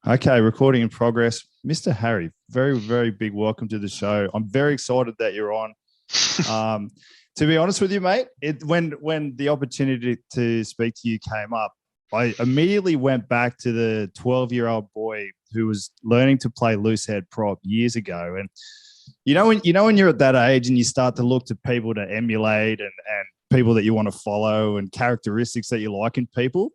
Okay, recording in progress. Mr. Harry, very, very big welcome to the show. I'm very excited that you're on. To be honest with you, mate, when the opportunity to speak to you came up, I immediately went back to the 12-year-old boy who was learning to play loosehead prop years ago. And when you're at that age and you start to look to people to emulate and people that you want to follow and characteristics that you like in people,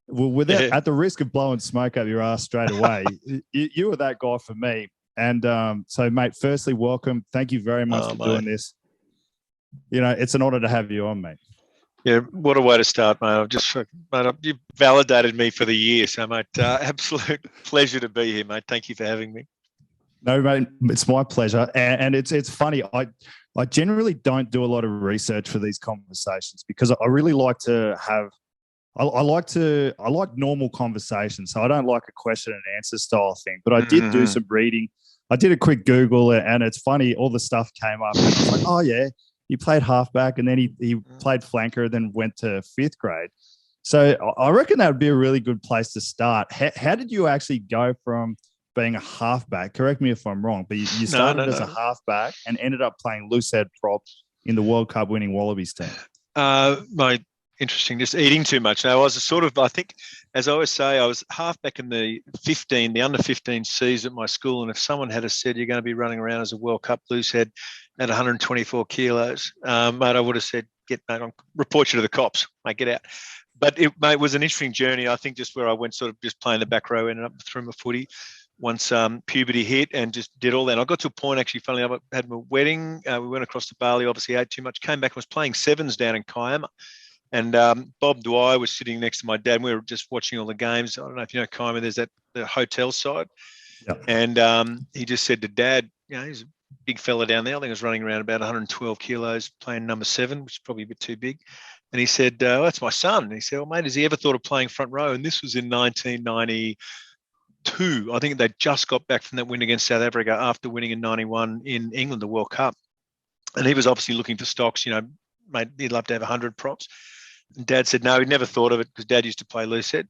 well, at the risk of blowing smoke up your ass straight away, you were that guy for me. And so, mate, firstly, welcome. Thank you very much for doing this. It's an honor to have you on, mate. Yeah, what a way to start, mate. You've validated me for the year. So, mate, absolute pleasure to be here, mate. Thank you for having me. No, mate, it's my pleasure. And it's funny. I generally don't do a lot of research for these conversations because I really like to have – I like normal conversations. So I don't like a question and answer style thing. But I did do some reading. I did a quick Google, and it's funny. All the stuff came up. And I was like, oh, yeah. He played halfback, and then he played flanker, then went to fifth grade. So I reckon that would be a really good place to start. How did you actually go from being a halfback? Correct me if I'm wrong, but you started as a halfback and ended up playing loosehead prop in the World Cup winning Wallabies team. Interesting. Just eating too much. Now, I was I think, as I always say, I was halfback in the under 15 season at my school. And if someone had said, you're going to be running around as a World Cup loosehead at 124 kilos, mate, I would have said, I'll report you to the cops, mate, get out. But it was an interesting journey. I think just where I went sort of just playing the back row, ended up through my footy once puberty hit and just did all that. And I got to a point, actually, funnily enough, I had my wedding. We went across to Bali, obviously ate too much, came back and was playing sevens down in Kiama. And Bob Dwyer was sitting next to my dad. And we were just watching all the games. I don't know if you know Kiama, there's the hotel side. Yep. And he just said to Dad, he's a big fella down there. I think he was running around about 112 kilos playing number 7, which is probably a bit too big. And he said, that's my son. And he said, well, mate, has he ever thought of playing front row? And this was in 1992. I think they just got back from that win against South Africa after winning in 91 in England, the World Cup. And he was obviously looking for stocks, mate, he'd love to have 100 props. And Dad said, no, he'd never thought of it because Dad used to play loosehead.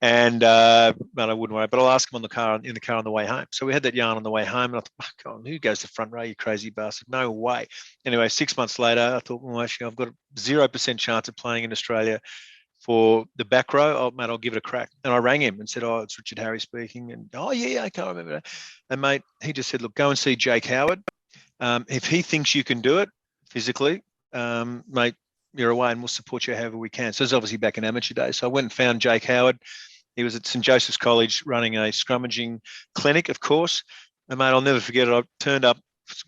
And man, I wouldn't worry, but I'll ask him in the car on the way home. So we had that yarn on the way home, and I thought, oh, God, who goes to front row, you crazy bastard? No way. Anyway, 6 months later, I thought, well, actually, I've got a 0% chance of playing in Australia for the back row. Oh, mate, I'll give it a crack. And I rang him and said, oh, it's Richard Harry speaking. And, oh, yeah, I can't remember that. And, mate, he just said, look, go and see Jake Howard. If he thinks you can do it physically, mate, you're away and we'll support you however we can. So it's obviously back in amateur days. So I went and found Jake Howard. He was at St. Joseph's College running a scrummaging clinic, of course. And, mate, I'll never forget it. I turned up,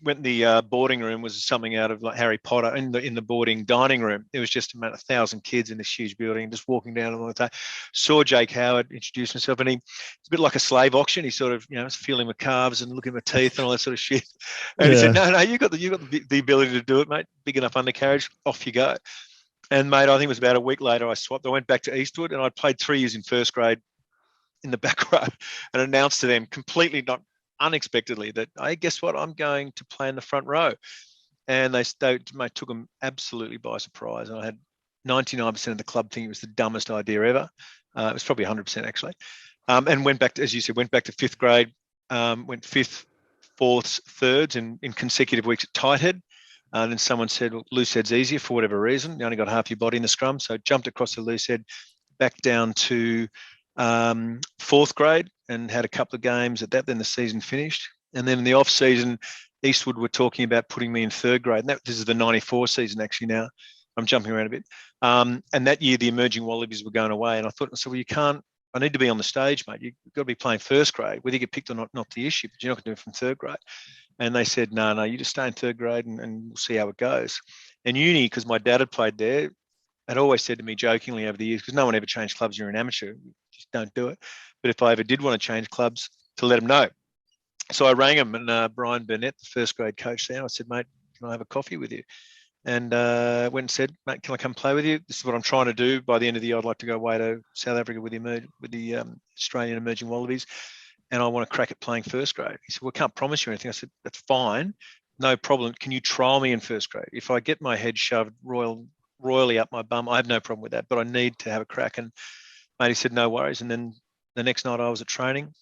went in the boarding room, was something out of like Harry Potter in the boarding dining room. It was just about 1,000 kids in this huge building, just walking down along the time. Saw Jake Howard introduce himself, and it's a bit like a slave auction. He sort of, was feeling my calves and looking at my teeth and all that sort of shit. And he said, no, you got the ability to do it, mate. Big enough undercarriage, off you go. And, mate, I think it was about a week later I swapped. I went back to Eastwood, and I played 3 years in first grade in the back row and announced to them completely not unexpectedly that, hey, guess what? I'm going to play in the front row. And they mate, took them absolutely by surprise. And I had 99% of the club think it was the dumbest idea ever. It was probably 100% actually. And went back to, as you said, to fifth grade, went fifth, fourths, thirds in consecutive weeks at tight head. And then someone said, well, loosehead's easier for whatever reason. You only got half your body in the scrum. So jumped across the loosehead back down to fourth grade and had a couple of games at that. Then the season finished. And then in the off season, Eastwood were talking about putting me in third grade. And this is the 94 season actually now. I'm jumping around a bit. And that year, the emerging Wallabies were going away. And I thought, well, I need to be on the stage, mate. You've got to be playing first grade. Whether you get picked or not the issue, but you're not going to do it from third grade. And they said, no, you just stay in third grade and we'll see how it goes. And uni, because my dad had played there, had always said to me jokingly over the years, because no one ever changed clubs, you're an amateur, just don't do it. But if I ever did want to change clubs, to let him know. So I rang him, and Brian Burnett, the first grade coach there, I said, mate, can I have a coffee with you? And went and said, mate, can I come play with you? This is what I'm trying to do. By the end of the year, I'd like to go away to South Africa with the Australian emerging Wallabies, and I want to crack at playing first grade. He said, well, I can't promise you anything. I said, that's fine, no problem. Can you trial me in first grade? If I get my head shoved royally up my bum, I have no problem with that, but I need to have a crack. And mate, he said, no worries. And then the next night I was at training,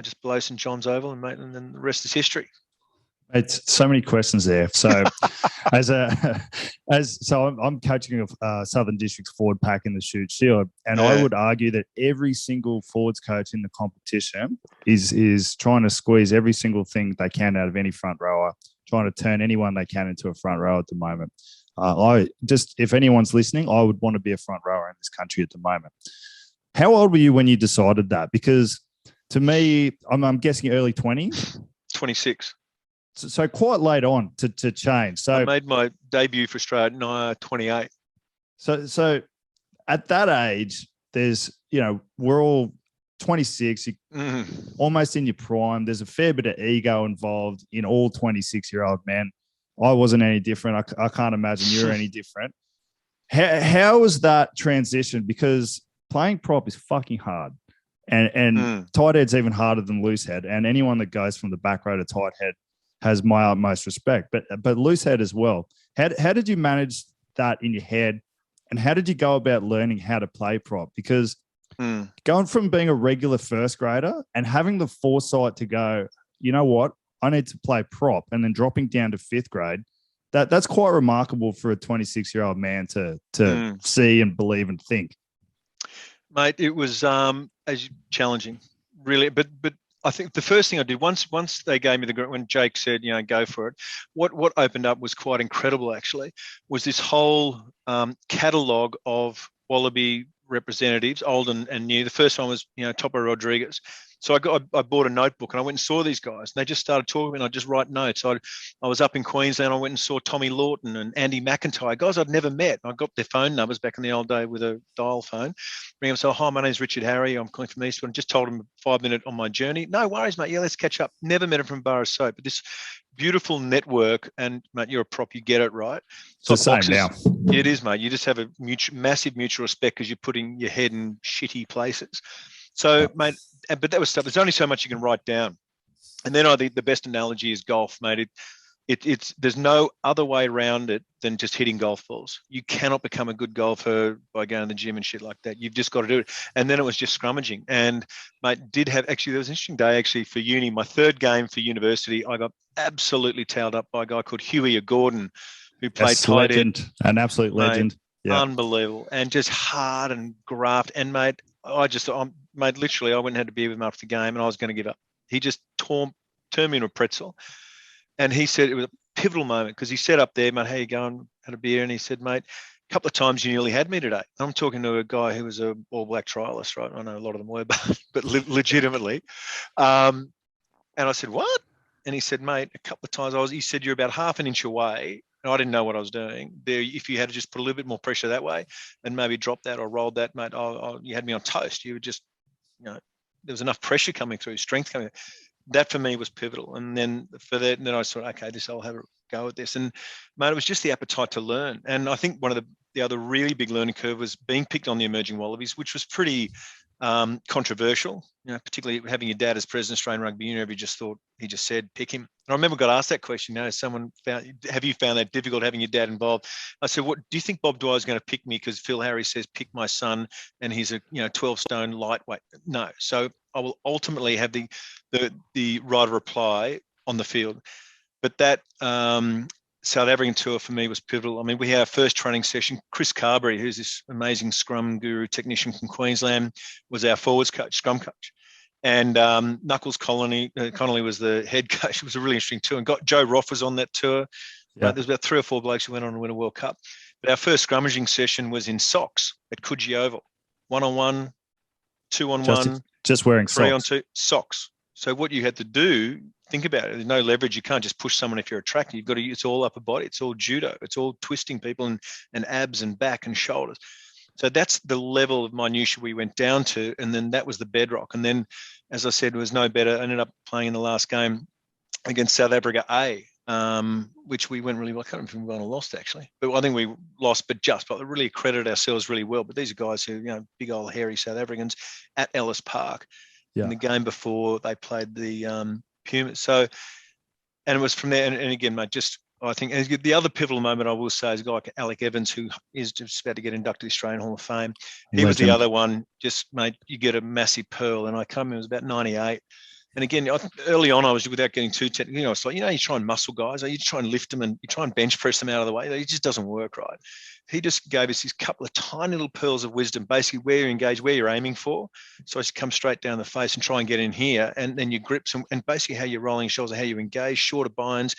just below St John's Oval, and mate, and then the rest is history. It's so many questions there. So, I'm coaching a Southern Districts forward pack in the Shoot Shield, and I would argue that every single forwards coach in the competition is trying to squeeze every single thing they can out of any front rower, trying to turn anyone they can into a front rower at the moment. If anyone's listening, I would want to be a front rower in this country at the moment. How old were you when you decided that? Because to me, I'm guessing early 20s. 26. So quite late on to change. So I made my debut for Australia at 28. So at that age, there's, we're all 26, almost in your prime. There's a fair bit of ego involved in all 26-year-old men. I wasn't any different. I can't imagine you're any different. How was that transition? Because playing prop is fucking hard. And tight head's even harder than loose head. And anyone that goes from the back row to tight head has my utmost respect, but loose head as well. How did you manage that in your head, and how did you go about learning how to play prop? Because going from being a regular first grader and having the foresight to go, you know what, I need to play prop, and then dropping down to fifth grade, that's quite remarkable for a 26-year-old man to see and believe and think. Mate, it was as challenging, really, but I think the first thing I did once they gave me when Jake said, go for it, what opened up was quite incredible, actually, was this whole catalogue of Wallaby representatives, old and new. The first one was, Topo Rodriguez. So I bought a notebook and I went and saw these guys, and they just started talking, and I just write notes. I was up in Queensland. I went and saw Tommy Lawton and Andy McIntyre, guys I'd never met. I got their phone numbers back in the old day with a dial phone. Ring them, so, hi, my name's Richard Harry. I'm calling from Eastwood. And just told them a 5-minute on my journey. No worries, mate. Yeah, let's catch up. Never met him from Bar of Soap, but this beautiful network. And mate, you're a prop, you get it right. So it's the same now. It is, mate. You just have a massive mutual respect because you're putting your head in shitty places. So, mate, but that was stuff. There's only so much you can write down. And then I think the best analogy is golf, mate. It's there's no other way around it than just hitting golf balls. You cannot become a good golfer by going to the gym and shit like that. You've just got to do it. And then it was just scrummaging. And, mate, there was an interesting day actually for uni. My third game for university, I got absolutely towed up by a guy called Huey Gordon, who played tight end. An absolute legend. Yeah. Unbelievable. And just hard and graft. And, mate, literally, I went and had to be with him after the game, and I was going to give up. He just turned me into a pretzel. And he said it was a pivotal moment because he said up there, mate, how you going? Had a beer. And he said, mate, a couple of times you nearly had me today. I'm talking to a guy who was a all-black trialist, right? I know a lot of them were, but legitimately. And I said, what? And he said, mate, a couple of times he said, you're about half an inch away. And I didn't know what I was doing. There, if you had to just put a little bit more pressure that way and maybe drop that or roll that, mate, you had me on toast. You were just, there was enough pressure coming through, strength coming through. That for me was pivotal. And then then I thought, okay, I'll have a go at this. And mate, it was just the appetite to learn. And I think one of the other really big learning curve was being picked on the emerging Wallabies, which was pretty controversial, particularly having your dad as president of Australian Rugby Union. He just said, pick him. And I remember I got asked that question, have you found that difficult having your dad involved? I said, what do you think Bob Dwyer is going to pick me? Because Phil Harry says, pick my son, and he's a 12-stone lightweight. No. So I will ultimately have the right of reply on the field. But that South African tour for me was pivotal. I mean, we had our first training session. Chris Carberry, who's this amazing scrum guru technician from Queensland, was our forwards coach, scrum coach. And Knuckles Connolly was the head coach. It was a really interesting tour. And Joe Roth was on that tour. Yeah. There's about 3 or 4 blokes who went on to win a World Cup. But our first scrummaging session was in socks at Coogee Oval. 1-on-1, 2-on-1. Just wearing socks. 3-on-2 socks. So what you had to do, think about it. There's no leverage. You can't just push someone if you're attractive. You've got to. It's all upper body. It's all judo. It's all twisting people and abs and back and shoulders. So that's the level of minutiae we went down to, and then that was the bedrock. And then, as I said, it was no better. I ended up playing in the last game against South Africa A, which we went really well. I can't remember if we won or lost, actually. But I think we lost, but really accredited ourselves really well. But these are guys who, big old hairy South Africans at Ellis Park. Yeah. In the game before they played the Pumas. So, and it was from there. And again, mate, just I think the other pivotal moment I will say is a guy like Alec Evans, who is just about to get inducted to the Australian Hall of Fame. He was the other one. Just, mate, you get a massive pearl. And I come in, it was about 98. And again, early on, I was, without getting too technical, it's like, you try and muscle guys, you try and lift them and you try and bench press them out of the way. It just doesn't work right. He just gave us these couple of tiny little pearls of wisdom, basically where you engage, where you're aiming for. So I just come straight down the face and try and get in here. And then your grips and basically how you're rolling shoulders, how you engage, shorter binds,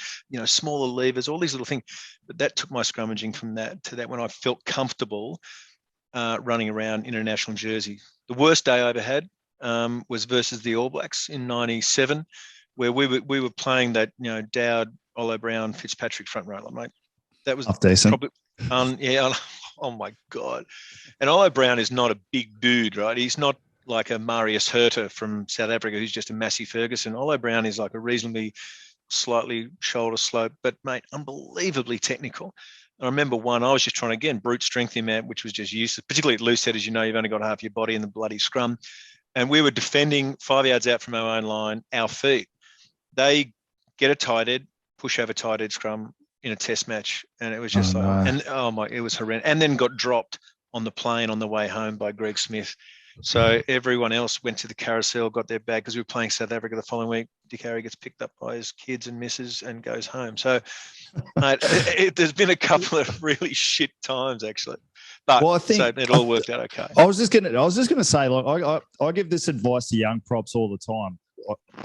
smaller levers, all these little things. But that took my scrummaging from that to that when I felt comfortable running around international jersey. The worst day I ever had was versus the All Blacks in '97, where we were playing that Dowd, Olo Brown, Fitzpatrick front row, mate. That was probably oh my God. And Olo Brown is not a big dude, right? He's not like a Marius Herter from South Africa, who's just a Massey Ferguson. Olo Brown is like a reasonably slightly shoulder slope, but mate, unbelievably technical. I remember I was just trying to, again, brute strength him out, which was just useless, particularly at loosehead, as you know, you've only got half your body in the bloody scrum. And we were defending 5 yards out from our own line, our feet. They get a tight head, push over tight head scrum in a test match. And it was just it was horrendous. And then got dropped on the plane on the way home by Greg Smith. So everyone else went to the carousel, got their bag, because we were playing South Africa the following week. Dick Harry gets picked up by his kids and missus and goes home. So mate, there's been a couple of really shit times, actually. But I think it all worked out okay. I was just gonna say, like, I give this advice to young props all the time.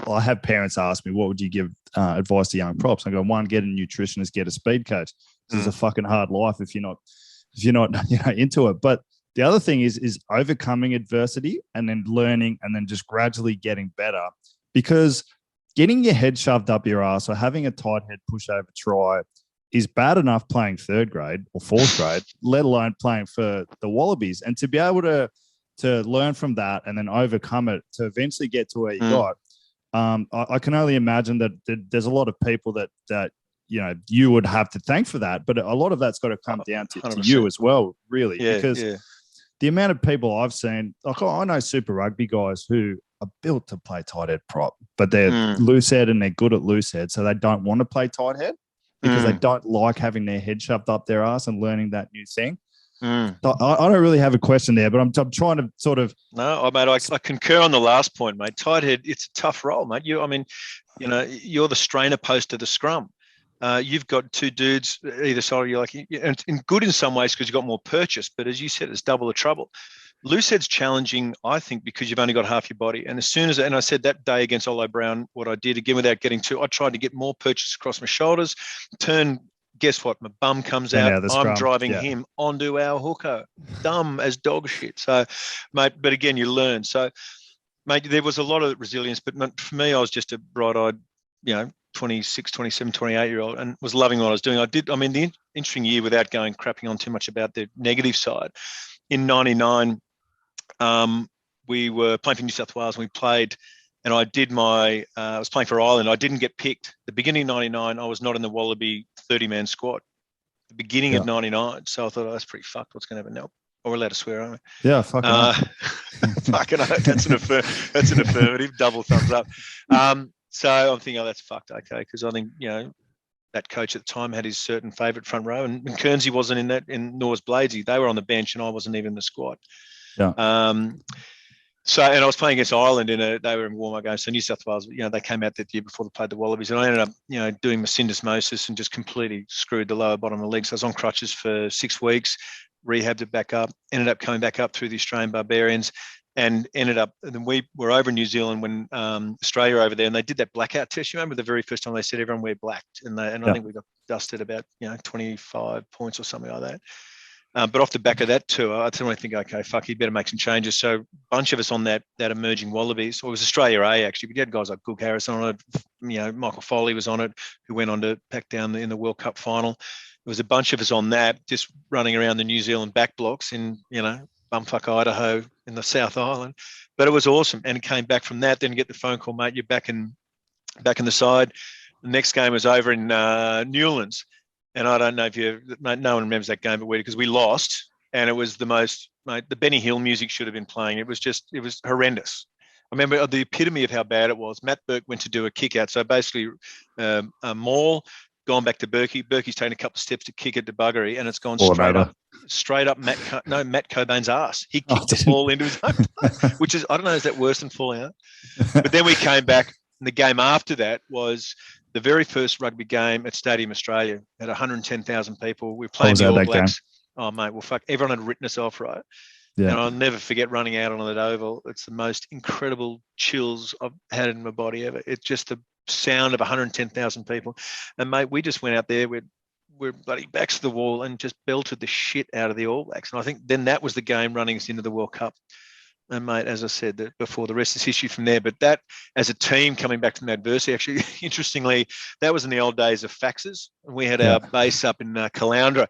I have parents ask me, what would you give advice to young props? I go, one, get a nutritionist, get a speed coach. This is a fucking hard life if you're not into it. But the other thing is overcoming adversity and then learning and then just gradually getting better, because getting your head shoved up your ass or having a tight head push over try is bad enough playing third grade or fourth grade, let alone playing for the Wallabies. And to be able to learn from that and then overcome it to eventually get to where you got, I can only imagine that there's a lot of people that you would have to thank for that. But a lot of that's got to come down to you as well, really, because the amount of people I've seen, like I know Super Rugby guys who are built to play tight head prop, but they're loose head and they're good at loose head, so they don't want to play tight head because they don't like having their head shoved up their ass and learning that new thing. So I don't really have a question there, but I'm trying to sort of. No, mate, I concur on the last point, mate. Tight head, it's a tough role, mate. You're the strainer post of the scrum. You've got two dudes either side. You're like, and good in some ways because you've got more purchase, but as you said, it's double the trouble. Loosehead's challenging, I think, because you've only got half your body. And and I said that day against Olo Brown, what I did, again, without getting too, I tried to get more purchase across my shoulders, guess what? My bum comes out. I'm driving him onto our hooker. Dumb as dog shit. So, mate, but again, you learn. So, mate, there was a lot of resilience, but for me, I was just a bright-eyed, 26, 27, 28-year-old and was loving what I was doing. The interesting year, without crapping on too much about the negative side, in 99, we were playing for New South Wales and we played, and I was playing for Ireland. I didn't get picked. The beginning of 99, I was not in the Wallaby 30-man squad. The beginning of 99. So I thought, that's pretty fucked. What's going to happen now? Or we're allowed to swear, aren't we? Yeah, fucking that's an affirmative. Double thumbs up. So I'm thinking, that's fucked, okay, because I think, that coach at the time had his certain favourite front row, and Kearnsey wasn't in that, and nor was Bladesy. They were on the bench, and I wasn't even in the squad. Yeah. So, and I was playing against Ireland they were in warm-up games. So New South Wales, they came out that year before they played the Wallabies, and I ended up, doing my syndesmosis and just completely screwed the lower bottom of the leg. So I was on crutches for 6 weeks, rehabbed it back up, ended up coming back up through the Australian Barbarians, and then we were over in New Zealand when Australia were over there, and they did that blackout test. You remember the very first time they said everyone wear black, and I think we got dusted about 25 points or something like that. But off the back of that tour, I suddenly think, okay, fuck, you better make some changes. So a bunch of us on that emerging Wallabies, or it was Australia A actually, but you had guys like Goog Harris on it, Michael Foley was on it, who went on to pack down in the World Cup final. There was a bunch of us on that, just running around the New Zealand back blocks in, bumfuck Idaho in the South Island. But it was awesome. And it came back from that, then get the phone call, mate, you're back in the side. The next game was over in Newlands. And I don't know if no one remembers that game, but because we lost, and it was the most, mate, the Benny Hill music should have been playing. It was horrendous. I remember the epitome of how bad it was. Matt Burke went to do a kick out. So basically, Maul, gone back to Berkey. Berkey's taken a couple of steps to kick it to Buggery, and it's gone straight up Matt Cobain's ass. He kicked the ball into his own play, which is, I don't know, is that worse than falling out? But then we came back, and the game after that was the very first rugby game at Stadium Australia. Had 110,000 people. We were playing the All Blacks. Oh, mate, well, fuck, everyone had written us off, right? Yeah. And I'll never forget running out on that oval. It's the most incredible chills I've had in my body ever. It's just the sound of 110,000 people. And, mate, we just went out there. We're bloody backs to the wall and just belted the shit out of the All Blacks. And I think then that was the game running us into the World Cup. And, mate, as I said that before, the rest is history from there. But that, as a team coming back from adversity, actually, interestingly, that was in the old days of faxes. And we had our base up in Caloundra.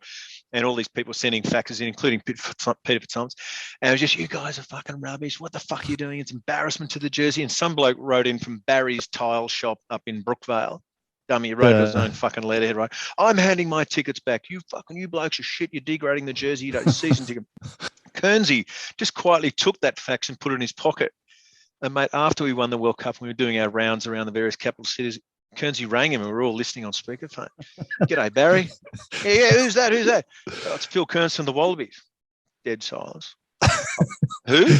And all these people sending faxes in, including Peter Fitzsimmons. And it was just, you guys are fucking rubbish. What the fuck are you doing? It's embarrassment to the jersey. And some bloke wrote in from Barry's tile shop up in Brookvale. Dummy, wrote his own fucking letterhead, right? I'm handing my tickets back. You blokes are shit. You're degrading the jersey. You don't season ticket. Kernsey just quietly took that fax and put it in his pocket. And, mate, after we won the World Cup, we were doing our rounds around the various capital cities. Kernsey rang him and we were all listening on speakerphone. G'day, Barry. Yeah, who's that? Oh, it's Phil Kearns from the Wallabies. Dead silence. Who? Yeah,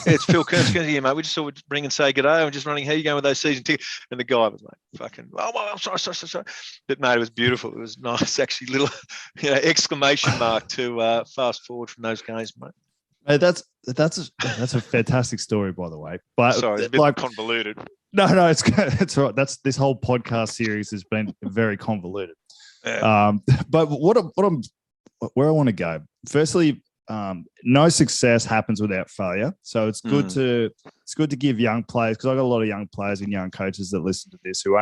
it's Phil Kearns. Yeah, mate, we just thought we'd ring and say g'day. I'm just running, how you going with those season tickets? And the guy was like, fucking, I'm sorry. But, mate, it was beautiful. It was nice, actually, little exclamation mark to fast forward from those games, mate. Hey, that's a fantastic story, by the way. But sorry, it's a bit convoluted. No, it's right. This whole podcast series has been very convoluted. Yeah. But where I want to go. Firstly, no success happens without failure. So it's good to give young players, because I got a lot of young players and young coaches that listen to this who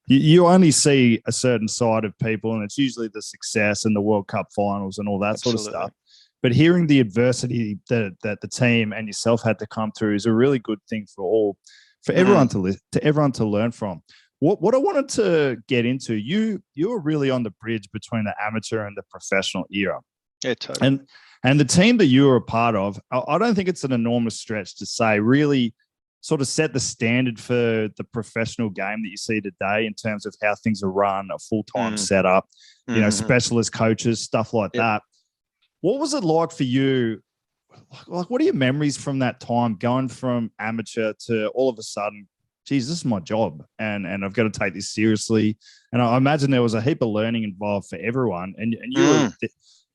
you only see a certain side of people, and it's usually the success and the World Cup finals and all that sort of stuff. But hearing the adversity that the team and yourself had to come through is a really good thing for everyone to learn from. What I wanted to get into, you were really on the bridge between the amateur and the professional era. Yeah, totally. And the team that you were a part of, I don't think it's an enormous stretch to say really sort of set the standard for the professional game that you see today in terms of how things are run, a full-time setup, specialist coaches, stuff like that. What was it like for you? Like, what are your memories from that time, going from amateur to all of a sudden, geez, this is my job, and I've got to take this seriously. And I imagine there was a heap of learning involved for everyone, and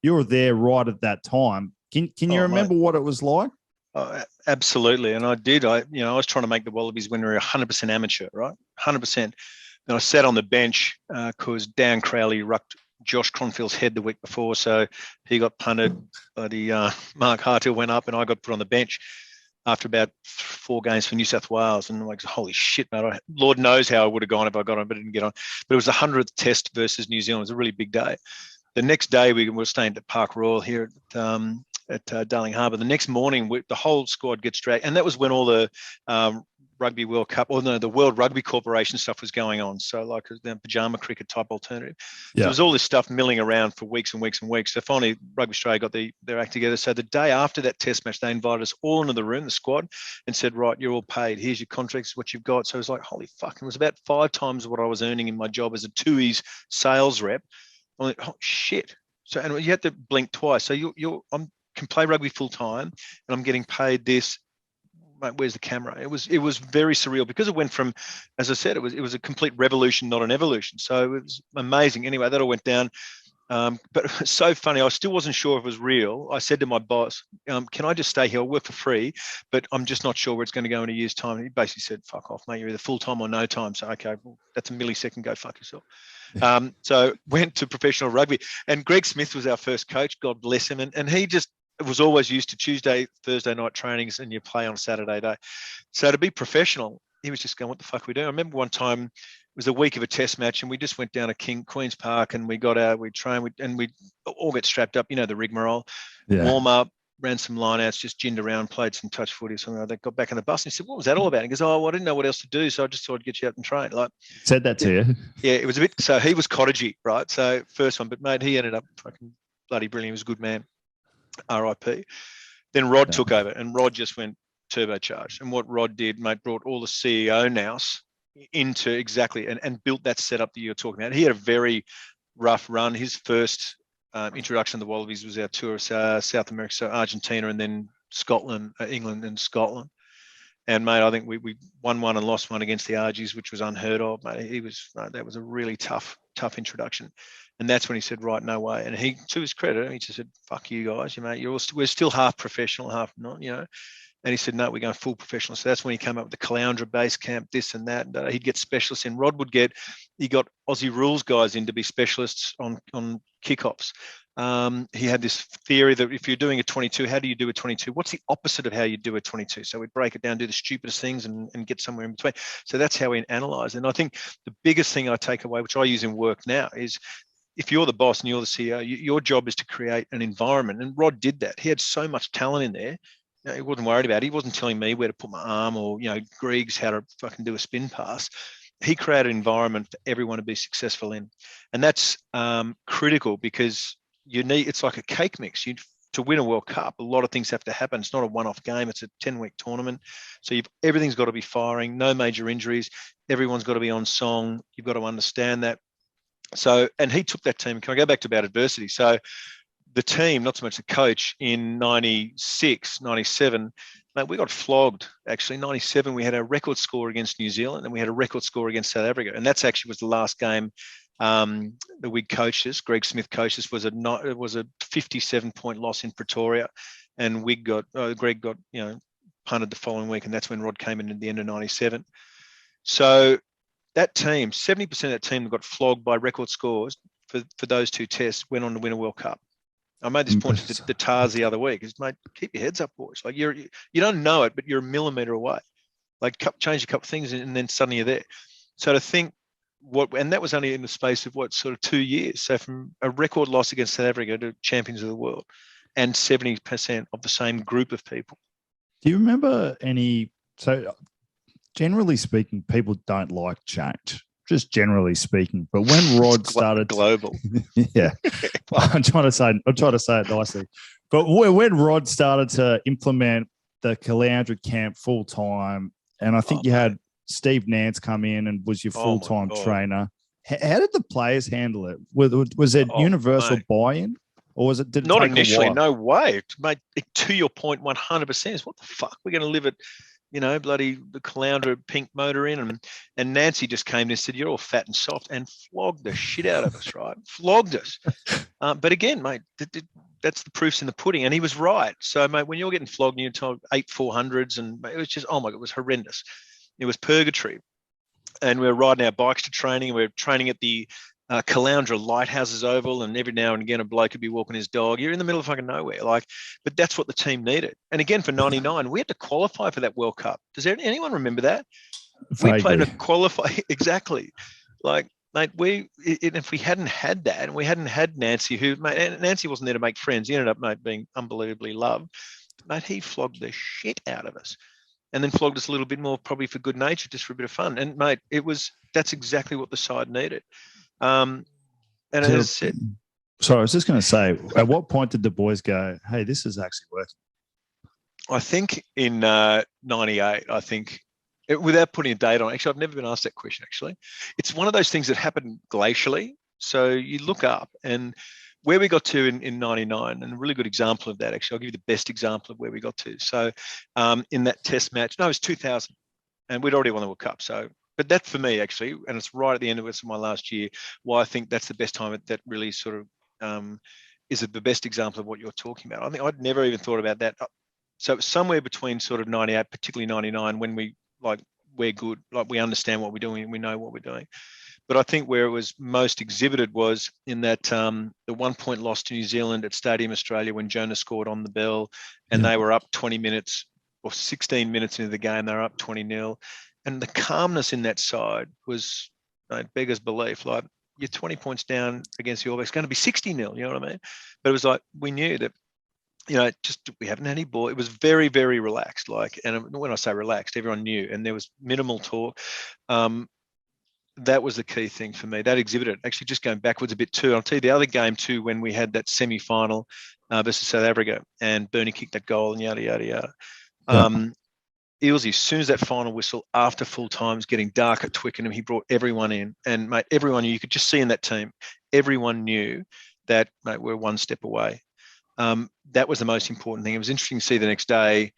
you were there right at that time. Can you remember what it was like? Oh, absolutely, and I did. I was trying to make the Wallabies when we were 100% amateur, right? 100%. Then I sat on the bench because Dan Crowley rucked Josh Cronfield's head the week before, so he got punted. Mark Hartill went up, and I got put on the bench after about 4 games for New South Wales. And I'm like, holy shit, mate! Lord knows how I would have gone if I got on, but I didn't get on. But it was the 100th Test versus New Zealand. It was a really big day. The next day, we were staying at Park Royal here at Darling Harbour. The next morning, the whole squad gets dragged, and that was when all the Rugby World Cup, the World Rugby Corporation stuff was going on. So like the pajama cricket type alternative. Yeah. So there was all this stuff milling around for weeks and weeks and weeks. So finally, Rugby Australia got their act together. So the day after that Test match, they invited us all into the room, the squad, and said, right, you're all paid. Here's your contracts, what you've got. So it was like, holy fuck. It was about 5 times what I was earning in my job as a TUI's sales rep. I'm like, oh, shit. So, and you had to blink twice. So I can play rugby full time, and I'm getting paid this. Mate, where's the camera? It was very surreal because it went from, as I said, it was a complete revolution, not an evolution. So it was amazing. Anyway, that all went down. But it was so funny. I still wasn't sure if it was real. I said to my boss, can I just stay here? I'll work for free, but I'm just not sure where it's going to go in a year's time. And he basically said, fuck off, mate. You're either full-time or no time. So, okay, well, that's a millisecond. Go fuck yourself. So went to professional rugby. And Greg Smith was our first coach. God bless him. And he just was always used to Tuesday, Thursday night trainings, and you play on Saturday day. So to be professional, he was just going, what the fuck are we doing? I remember one time it was a week of a Test match, and we just went down to Queen's Park, and we got out, we trained, and we all get strapped up, the rigmarole, warm up, ran some line-outs, just ginned around, played some touch footy or something like that, got back in the bus, and he said, what was that all about? And he goes, oh, well, I didn't know what else to do, so I just thought I'd get you out and train. Like, said that to you? Yeah, it was a bit, so he was cottagey, right? So first one, but mate, he ended up fucking bloody brilliant. He was a good man. RIP. Then Rod took over, and Rod just went turbocharged. And what Rod did, mate, brought all the CEO nous into exactly and built that setup that you're talking about. He had a very rough run. His first introduction to the Wallabies was our tour of South America, so Argentina and then Scotland, England and Scotland. And mate, I think we won one and lost one against the Argies, which was unheard of. Mate, that was a really tough introduction. And that's when he said, right, no way. And he, to his credit, he just said, fuck you guys, we're still half professional, half not, And he said, no, we're going full professional. So that's when he came up with the Caloundra base camp, this and that. And, he'd get specialists in. He got Aussie rules guys in to be specialists on kickoffs. He had this theory that if you're doing a 22, how do you do a 22? What's the opposite of how you do a 22? So we'd break it down, do the stupidest things and get somewhere in between. So that's how we analyze. And I think the biggest thing I take away, which I use in work now, is if you're the boss and you're the CEO, your job is to create an environment. And Rod did that. He had so much talent in there. He wasn't worried about it. He wasn't telling me where to put my arm or, Griggs how to fucking do a spin pass. He created an environment for everyone to be successful in. And that's critical because it's like a cake mix. To win a World Cup, a lot of things have to happen. It's not a one-off game. It's a 10-week tournament. So everything's got to be firing, no major injuries. Everyone's got to be on song. You've got to understand that. So, and he took that team. Can I go back to about adversity? So the team, not so much the coach, in 96, 97, mate, we got flogged, actually. 97, we had a record score against New Zealand and we had a record score against South Africa. And that's actually was the last game that we coached us. Greg Smith coached us. It was a 57-point loss in Pretoria. And Greg got, punted the following week. And that's when Rod came in at the end of 97. So that team, 70% of that team that got flogged by record scores for those two tests went on to win a World Cup. I made this point to the Tars the other week. Is, mate, keep your heads up, boys. Like you don't know it, but you're a millimetre away. Like change a couple of things, and then suddenly you're there. So to think and that was only in the space of sort of 2 years. So from a record loss against South Africa to champions of the world, and 70% of the same group of people. Do you remember any? So generally speaking, people don't like change. Just generally speaking, but when Rod started global, yeah, I'm trying to say it nicely. But when Rod started to implement the Caloundra camp full time, and I think you had Steve Nance come in and was your full time trainer. How did the players handle it? Was it universal buy-in, or was it? Did it not take initially? a while? No way, mate. To your point, 100% is what the fuck we're going to live at. Bloody the Caloundra pink motor in. And Nancy just came in and said, you're all fat and soft, and flogged the shit out of us, right? Flogged us. But again, mate, that's the proof's in the pudding. And he was right. So, mate, when you're getting flogged and you're told 8 400s, and it was just, oh my God, it was horrendous. It was purgatory. And we were riding our bikes to training, and we were training at the Caloundra Lighthouses Oval, and every now and again a bloke could be walking his dog. You're in the middle of fucking nowhere, but that's what the team needed. And again, for 99, we had to qualify for that World Cup. Does anyone remember that? Vaguely. We played to qualify exactly. Mate, if we hadn't had that, and we hadn't had Nancy, Nancy wasn't there to make friends. He ended up, mate, being unbelievably loved. Mate, he flogged the shit out of us, and then flogged us a little bit more, probably for good nature, just for a bit of fun. And mate, that's exactly what the side needed. And as I said, sorry, I was just going to say, at what point did the boys go, hey, this is actually working? I think in 98, without putting a date on, actually, I've never been asked that question, actually. It's one of those things that happened glacially. So you look up, and where we got to in 99, and a really good example of that, actually, I'll give you the best example of where we got to. So in that test match, it was 2000, and we'd already won the World Cup. But that for me, actually, and it's right at the end of my last year, why I think that's the best time that really sort of is the best example of what you're talking about. I think I'd never even thought about that. So it's somewhere between sort of 98, particularly 99, when we're good, we understand what we're doing, we know what we're doing. But I think where it was most exhibited was in that the 1 point loss to New Zealand at Stadium Australia when Jonah scored on the bell, and they were up 20 minutes or 16 minutes into the game, they were up 20-0. And the calmness in that side was, beggars belief. You're 20 points down against the All Blacks, going to be 60-0, you know what I mean? But it was we knew that, we haven't had any ball. It was very, very relaxed. And when I say relaxed, everyone knew, and there was minimal talk. That was the key thing for me. That exhibited, actually just going backwards a bit too. I'll tell you the other game too, when we had that semi-final versus South Africa, and Bernie kicked that goal and yada, yada, yada. Ealesy, as soon as that final whistle after full time was getting dark at Twickenham, he brought everyone in. And, mate, everyone knew, you could just see in that team, everyone knew that, mate, we're one step away. That was the most important thing. It was interesting to see the next day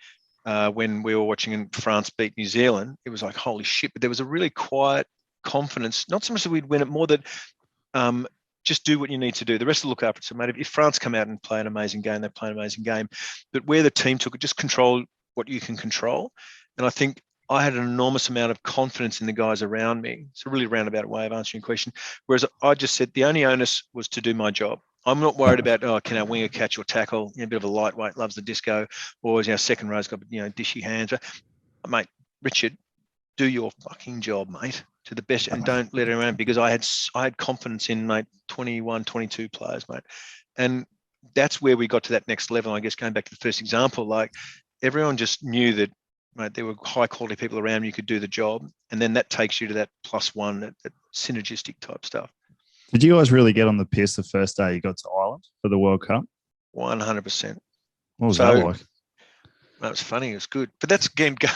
when we were watching France beat New Zealand. It was like, holy shit. But there was a really quiet confidence, not so much that we'd win it, more that just do what you need to do. The rest will look after it. So, mate, if France come out and play an amazing game, they play an amazing game. But where the team took it, just control what you can control. And I think I had an enormous amount of confidence in the guys around me. It's a really roundabout way of answering your question. Whereas I just said the only onus was to do my job. I'm not worried about, can our winger catch or tackle? A bit of a lightweight, loves the disco, or is our second row's got, dishy hands. Mate, Richard, do your fucking job, mate, to the best, and don't let it around, because I had confidence in, mate, 21, 22 players, mate. And that's where we got to that next level. I guess going back to the first example, like, everyone just knew that, mate, there were high quality people around you could do the job. And then that takes you to that +1, that synergistic type stuff. Did you guys really get on the piss the first day you got to Ireland for the World Cup? 100%. What was that like? That was funny. It was good. But that's game. Do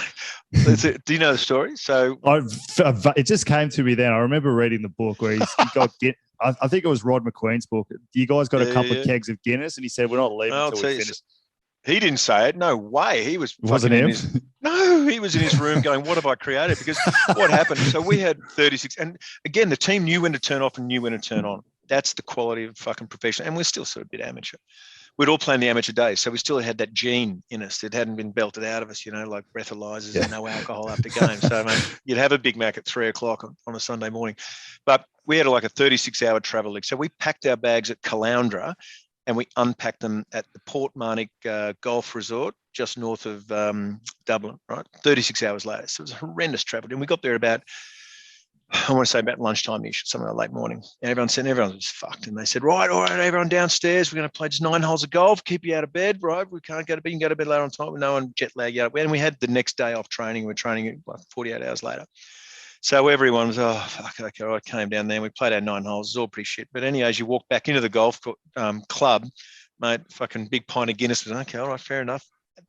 you know the story? So it just came to me then. I remember reading the book where he got I think it was Rod McQueen's book. You guys got a couple of kegs of Guinness, and he said, "We're not leaving until we finish." He didn't say it. No way. He was. Wasn't him? He was in his room going, "What have I created?" Because what happened? So we had 36, and again, the team knew when to turn off and knew when to turn on. That's the quality of fucking professional. And we're still sort of a bit amateur. We'd all play in the amateur days, so we still had that gene in us that hadn't been belted out of us, like breathalyzers and no alcohol after games. So, mate, you'd have a Big Mac at 3:00 on a Sunday morning. But we had like a 36-hour travel league. So we packed our bags at Caloundra and we unpacked them at the Port Marnock Golf Resort just north of Dublin, right? 36 hours later. So it was a horrendous travel. And we got there about, I want to say about lunchtime-ish, something like late morning. And everyone was fucked. And they said, all right, everyone downstairs. We're going to play just 9 holes of golf, keep you out of bed, right? We can't go to bed. You can go to bed later on time with no one jet lag out. And we had the next day off training. We're training like 48 hours later. So everyone was, okay, I came down there and we played our 9 holes. It was all pretty shit. But anyway, as you walk back into the golf club, mate, fucking big pint of Guinness was, okay, all right, fair enough.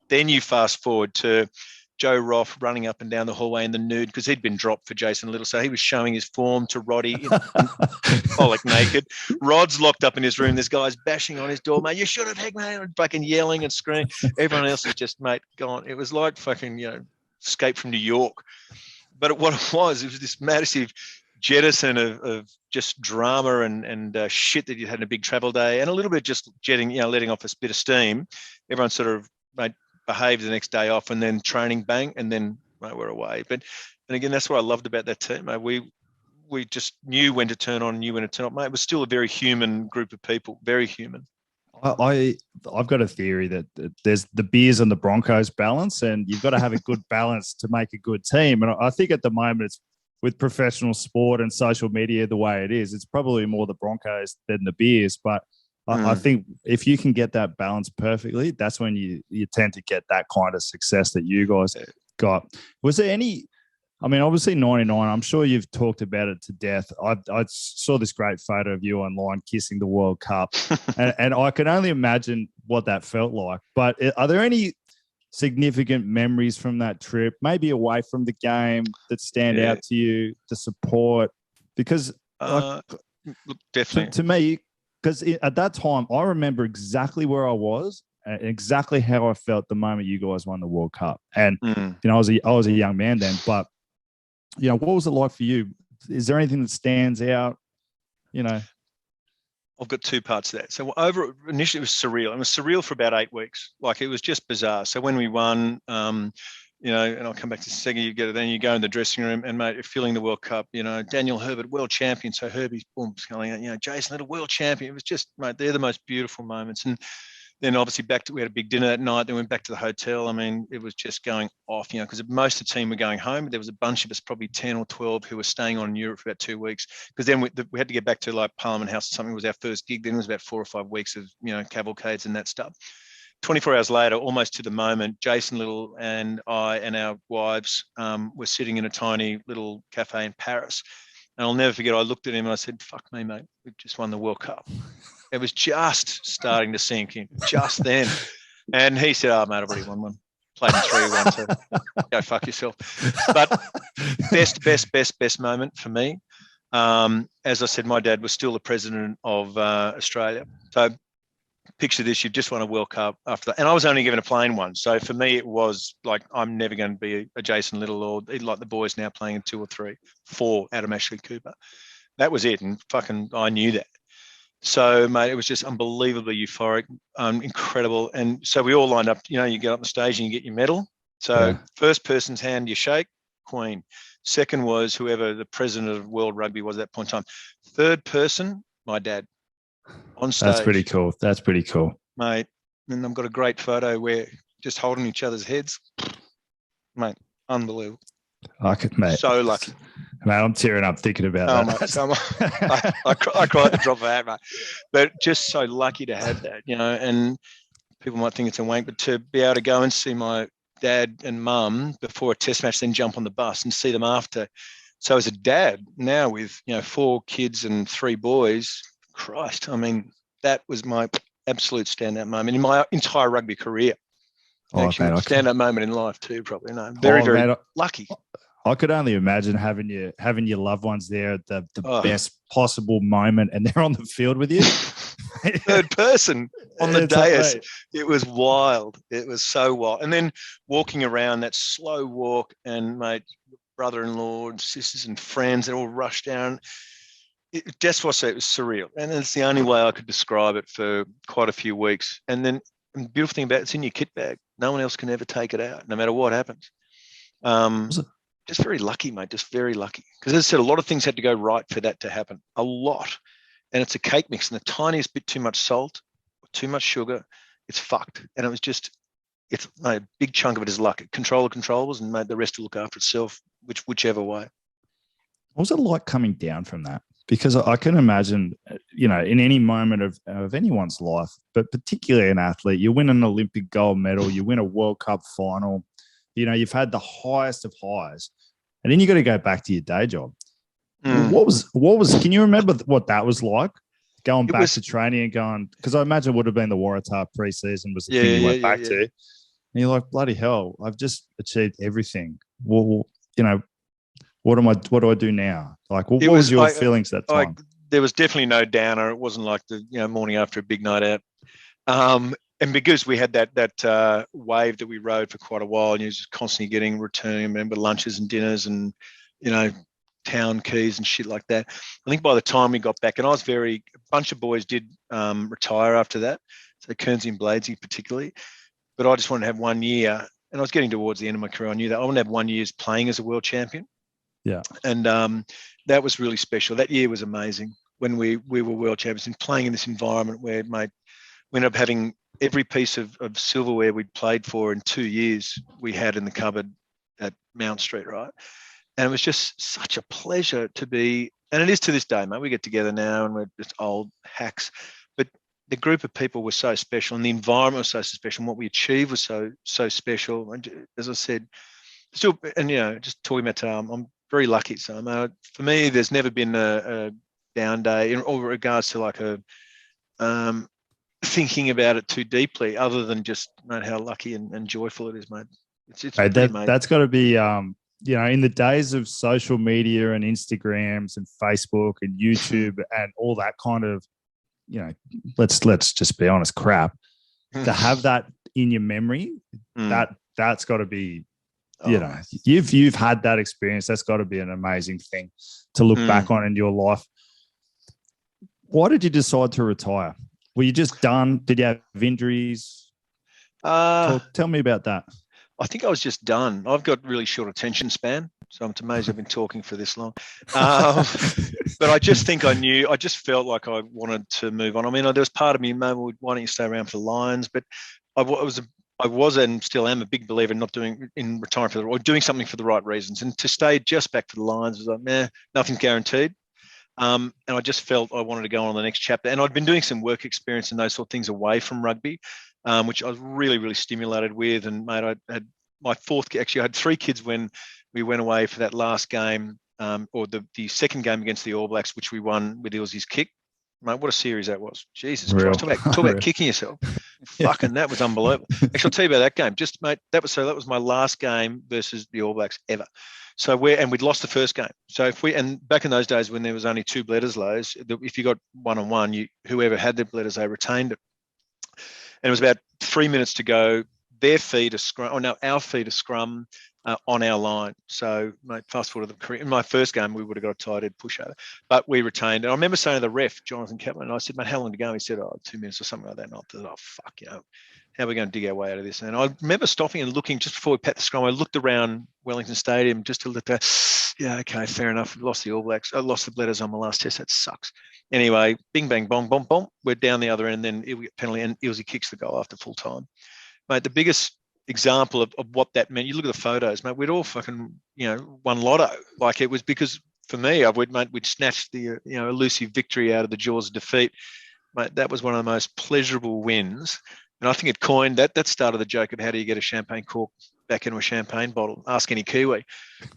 Then you fast forward to Joe Roth running up and down the hallway in the nude, because he'd been dropped for Jason Little. So he was showing his form to Roddy, like naked. Rod's locked up in his room. This guy's bashing on his door, mate. You should have, mate, fucking yelling and screaming. Everyone else is just, mate, gone. It was like fucking, Escape from New York. But what it was this massive jettison of just drama and shit that you had in a big travel day, and a little bit just letting off a bit of steam. Everyone sort of behaved the next day off, and then training, bang, and then we're away. And again, that's what I loved about that team. We just knew when to turn on, knew when to turn off. Mate, it was still a very human group of people, very human. I've got a theory that there's the Bears and the Broncos balance, and you've got to have a good balance to make a good team. And I think at the moment, it's with professional sport and social media the way it is, it's probably more the Broncos than the Bears. But I think if you can get that balance perfectly, that's when you tend to get that kind of success that you guys got. Was there any? I mean, obviously 99, I'm sure you've talked about it to death. I saw this great photo of you online kissing the World Cup, and I can only imagine what that felt like. But are there any significant memories from that trip, maybe away from the game, that stand out to you, the support? Because definitely to me, because at that time, I remember exactly where I was and exactly how I felt the moment you guys won the World Cup. And, I was a young man then, but what was it like for you? Is there anything that stands out? I've got two parts to that. So initially it was surreal. It was surreal for about 8 weeks. Like, it was just bizarre. So when we won, and I'll come back to the second, you go in the dressing room and, mate, you're feeling the World Cup, Daniel Herbert, world champion. So Herbie's going out, Jason Little, world champion. It was just, mate, they're the most beautiful moments. And then obviously we had a big dinner that night. Then went back to the hotel. I mean, it was just going off, because most of the team were going home. But there was a bunch of us, probably 10 or 12, who were staying on in Europe for about 2 weeks. Because then we had to get back to like Parliament House or something. It was our first gig. Then it was about 4 or 5 weeks of, cavalcades and that stuff. 24 hours later, almost to the moment, Jason Little and I and our wives were sitting in a tiny little cafe in Paris. And I'll never forget, I looked at him and I said, fuck me, mate, we've just won the World Cup. It was just starting to sink in, just then. And he said, mate, I've already won one. played in 3-1, so go fuck yourself. But best moment for me. As I said, my dad was still the president of Australia. So picture this, you've just won a World Cup after that. And I was only given a plain one. So for me, it was like, I'm never going to be a Jason Little or like the boys now playing in 2 or 3, 4 out of Ashley Cooper. That was it. And fucking, I knew that. So, mate, it was just unbelievably euphoric, incredible. And so we all lined up, you get up on stage and you get your medal. So First person's hand, you shake, Queen. Second was whoever the president of World Rugby was at that point in time. Third person, my dad on stage. That's pretty cool. Mate, and I've got a great photo where just holding each other's heads. Mate, unbelievable. Mate. So lucky. Mate, I'm tearing up thinking about that. Mate, I cried at the drop of a hat, mate. But just so lucky to have that, and people might think it's a wank, but to be able to go and see my dad and mum before a test match, then jump on the bus and see them after. So as a dad now with, 4 kids and 3 boys, Christ, I mean, that was my absolute standout moment in my entire rugby career. Actually, standout moment in life too, probably. No, very lucky. I could only imagine having your loved ones there at the best possible moment, and they're on the field with you. Third person on the dais. It was wild. It was so wild. And then walking around that slow walk, and mate, brother-in-law and sisters and friends, they all rushed down. It was surreal. And it's the only way I could describe it for quite a few weeks. And then the beautiful thing about it's in your kit bag. No one else can ever take it out, no matter what happens. Just very lucky, mate, just very lucky. Because as I said, a lot of things had to go right for that to happen, a lot. And it's a cake mix, and the tiniest bit too much salt, too much sugar, it's fucked. And it was just, a big chunk of it is luck. Control the controllables and made the rest to look after itself, whichever way. What was it like coming down from that? Because I can imagine, in any moment of anyone's life, but particularly an athlete, you win an Olympic gold medal, you win a World Cup final, you've had the highest of highs, and then you got to go back to your day job. What was, can you remember what that was like? Going back to training and going, because I imagine it would have been the Waratah preseason was the thing you went back to. And you're like, bloody hell, I've just achieved everything. Well, what do I do now? Like, what was your feelings at that time? There was definitely no downer. It wasn't like the morning after a big night out. And because we had that wave that we rode for quite a while, and you was just constantly getting remember lunches and dinners and, town keys and shit like that. I think by the time we got back, and a bunch of boys did retire after that. So Kearnsey and Bladesy particularly. But I just wanted to have 1 year, and I was getting towards the end of my career. I knew that I wanted to have 1 year's playing as a world champion. Yeah. And that was really special. That year was amazing when we were world champions and playing in this environment where, mate, we ended up having every piece of silverware we'd played for in 2 years we had in the cupboard at Mount Street, right? And it was just such a pleasure to be, and it is to this day, mate. We get together now and we're just old hacks, but the group of people were so special and the environment was so special and what we achieved was so special. And as I said, still, and just talking about today, I'm very lucky. So for me, there's never been a down day in all regards to like thinking about it too deeply, other than just how lucky and joyful it is, mate. That's got to be, in the days of social media and Instagrams and Facebook and YouTube and all that kind of, let's just be honest, crap. To have that in your memory, that's got to be, you've had that experience. That's got to be an amazing thing to look back on in your life. Why did you decide to retire? Were you just done? Did you have injuries? Tell me about that. I think I was just done. I've got really short attention span, so I'm amazed I've been talking for this long. But I just think I just felt like I wanted to move on. I mean, there was part of me, why don't you stay around for the Lions? But I was and still am a big believer in retiring or doing something for the right reasons. And to stay just back for the Lions was like, nothing's guaranteed. And I just felt I wanted to go on the next chapter. And I'd been doing some work experience and those sort of things away from rugby, which I was really, really stimulated with. And, mate, I had my I had 3 kids when we went away for that last game, or the second game against the All Blacks, which we won with Ilsey's kick. Mate, what a series that was. Jesus Christ. Talk about kicking yourself. Fucking, that was unbelievable. Actually, I'll tell you about that game. Just, mate, that was my last game versus the All Blacks ever. So we'd lost the first game. So back in those days when there was only 2 Bledisloes, if you got 1-on-1, whoever had the Bledisloe retained it. And it was about 3 minutes to go. Our feet to scrum on our line. So, mate, fast forward to the career. In my first game, we would have got a tight head pushover, but we retained. And I remember saying to the ref, Jonathan Kaplan, and I said, mate, how long to go? And he said, 2 minutes or something like that. And I thought, oh, fuck, how are we going to dig our way out of this? And I remember stopping and looking just before we pat the scrum. I looked around Wellington Stadium just to look at, yeah, okay, fair enough. We lost the All Blacks. I lost the Bledders on my last test. That sucks. Anyway, bing, bang, bong, bom, bom. We're down the other end. Then we get penalty, and Ilsey kicks the goal after full time. Mate, the biggest example of what that meant, you look at the photos, mate, we'd all fucking, won lotto. Like, it was because for me, we'd snatched the, elusive victory out of the jaws of defeat. Mate, that was one of the most pleasurable wins. And I think it coined that started the joke of how do you get a champagne cork back into a champagne bottle? Ask any Kiwi.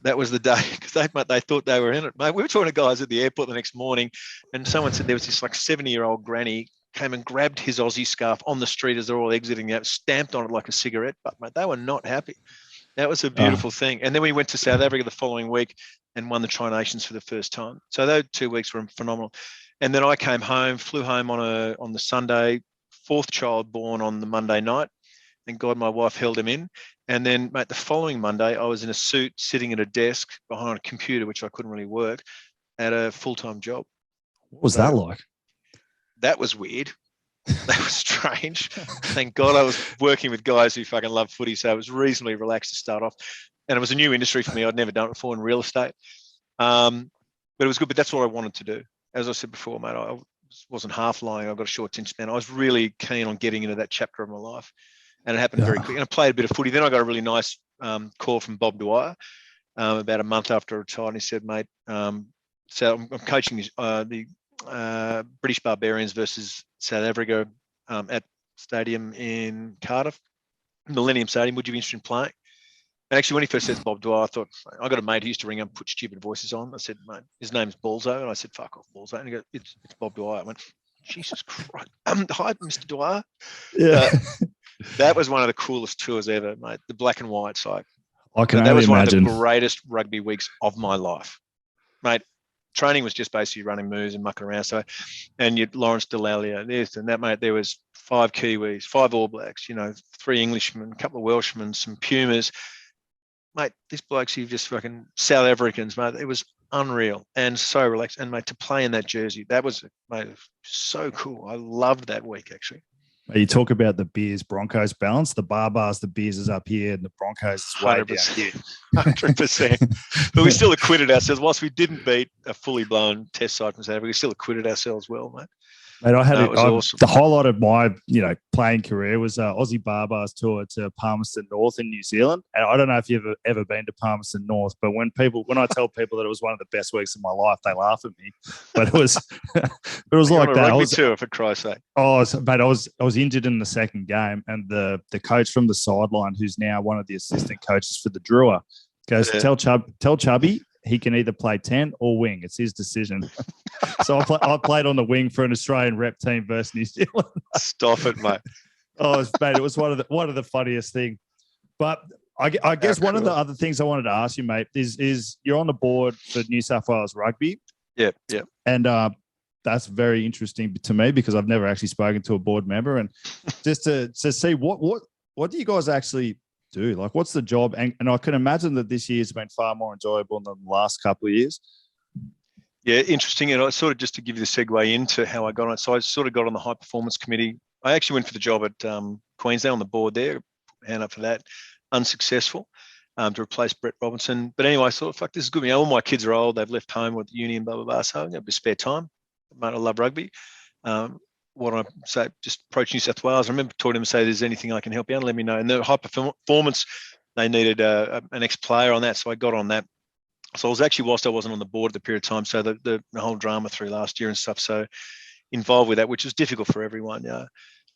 That was the day, because they thought they were in it. Mate, we were talking to guys at the airport the next morning, and someone said there was this like 70-year-old granny came and grabbed his Aussie scarf on the street as they're all exiting out, stamped on it like a cigarette butt, mate. They were not happy. That was a beautiful thing. And then we went to South Africa the following week and won the Tri-Nations for the first time. So those 2 weeks were phenomenal. And then I came home, flew home on the Sunday, 4th child born on the Monday night. Thank God my wife held him in. And then, mate, the following Monday, I was in a suit sitting at a desk behind a computer, which I couldn't really work, at a full-time job. What was that like? That was weird. That was strange. Thank God I was working with guys who fucking love footy, so it was reasonably relaxed to start off. And it was a new industry for me. I'd never done it before in real estate. But it was good, but that's what I wanted to do. As I said before, mate, I wasn't half lying. I got a short attention span. I was really keen on getting into that chapter of my life. And it happened very quick. And I played a bit of footy. Then I got a really nice call from Bob Dwyer about a month after I retired. And he said, mate, so I'm coaching the British Barbarians versus South Africa at stadium in Cardiff, Millennium Stadium. Would you be interested in playing? And actually, when he first said Bob Dwyer, I thought, I got a mate who used to ring up and put stupid voices on. I said, mate, his name's Balzo. And I said, fuck off, Balzo. And he goes, it's Bob Dwyer. I went, Jesus Christ. Hi, Mr. Dwyer. Yeah. That was one of the coolest tours ever, mate. The black and white side. I can that only was imagine. One of the greatest rugby weeks of my life, mate. Training was just basically running moves and mucking around. So, and you'd Lawrence Delalia, this and that, mate. There was 5 Kiwis, 5 All Blacks, 3 Englishmen, a couple of Welshmen, some Pumas. Mate, these blokes, you just fucking South Africans, mate. It was unreal and so relaxed. And, mate, to play in that jersey, that was, mate, so cool. I loved that week, actually. You talk about the Bears Broncos balance. The Barbars, the Bears is up here, and the Broncos is way 100%, down here. 100%. But we still acquitted ourselves. Whilst we didn't beat a fully blown test side from South Africa, we still acquitted ourselves well, mate. Mate, awesome. The highlight of my, playing career was Aussie Barbars tour to Palmerston North in New Zealand. And I don't know if you've ever been to Palmerston North, but when I tell people that it was one of the best weeks of my life, they laugh at me. But it was, like that. Rugby tour, for Christ's sake. Mate, I was injured in the second game, and the coach from the sideline, who's now one of the assistant coaches for the Drua, goes, tell Chubby he can either play 10 or wing. It's his decision. So I played on the wing for an Australian rep team versus New Zealand. Stop it, mate. Mate, it was one of the funniest things. But I guess one of the other things I wanted to ask you, mate, is you're on the board for New South Wales Rugby. Yeah. And that's very interesting to me because I've never actually spoken to a board member. And just to see what do you guys actually do? Like, what's the job? And I can imagine that this year's been far more enjoyable than the last couple of years. Yeah, interesting. And I sort of, just to give you the segue into how I got on it. So I sort of got on the high performance committee. I actually went for the job at Queensland on the board there, hand up for that, unsuccessful, to replace Brett Robinson. But anyway, I thought, fuck, this is good. All my kids are old. They've left home with uni and blah, blah, blah. So I've got a bit of spare time. Mate, I love rugby. What I say, just approach New South Wales. I remember talking to them and say, there's anything I can help you out, let me know. And the high performance, they needed an ex-player on that. So I got on that. So I was actually, whilst I wasn't on the board at the period of time, so the whole drama through last year and stuff, so involved with that, which was difficult for everyone. Yeah.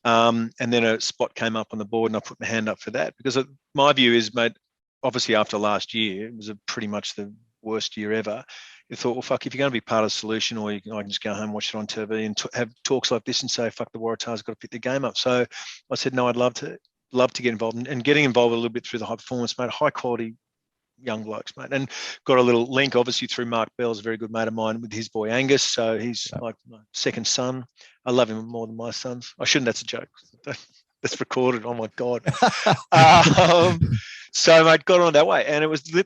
And then a spot came up on the board and I put my hand up for that because my view is, mate, obviously after last year, it was pretty much the worst year ever. You thought, well, fuck, if you're going to be part of the solution, or I can just go home, watch it on TV and have talks like this and say, fuck, the Waratahs got to pick the game up. So I said, no, I'd love to get involved, and getting involved a little bit through the high performance, mate, high quality young blokes, mate. And got a little link, obviously, through Mark Bell's a very good mate of mine with his boy Angus. So he's like my second son. I love him more than my sons. I shouldn't, that's a joke. That's recorded. Oh my God. So mate, got on that way, and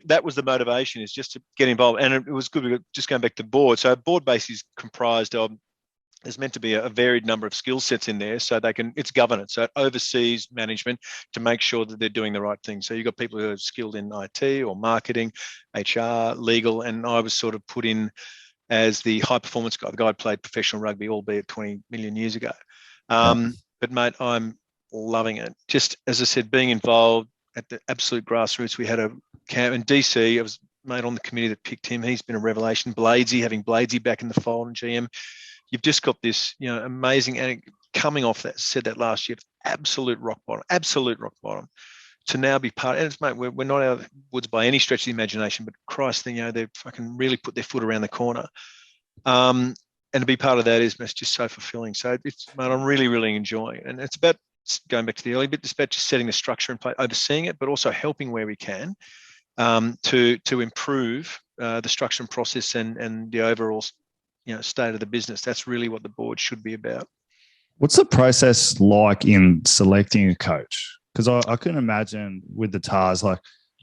that was the motivation, is just to get involved. And it was good. Just going back to board. So board base is comprised of, there's meant to be a varied number of skill sets in there, so it's governance. So it oversees management to make sure that they're doing the right thing. So you've got people who are skilled in IT or marketing, HR, legal, and I was sort of put in as the high performance guy. The guy played professional rugby, albeit 20 million years ago. But mate, I'm loving it. Just as I said, being involved at the absolute grassroots. We had a camp in DC. I was made on the committee that picked him. He's been a revelation. Bladesy, having Bladesy back in the fold and GM. You've just got this, amazing, and coming off that, said that last year, absolute rock bottom, to now be part. And it's, mate, we're not out of the woods by any stretch of the imagination, but Christ, they've fucking really put their foot around the corner. And to be part of that is just so fulfilling. So it's, mate, I'm really, really enjoying it. And it's about, going back to the early bit, it's about just setting the structure in place, overseeing it, but also helping where we can to improve the structure and process and the overall state of the business. That's really what the board should be about. What's the process like in selecting a coach? Because I couldn't imagine with the Tars, like,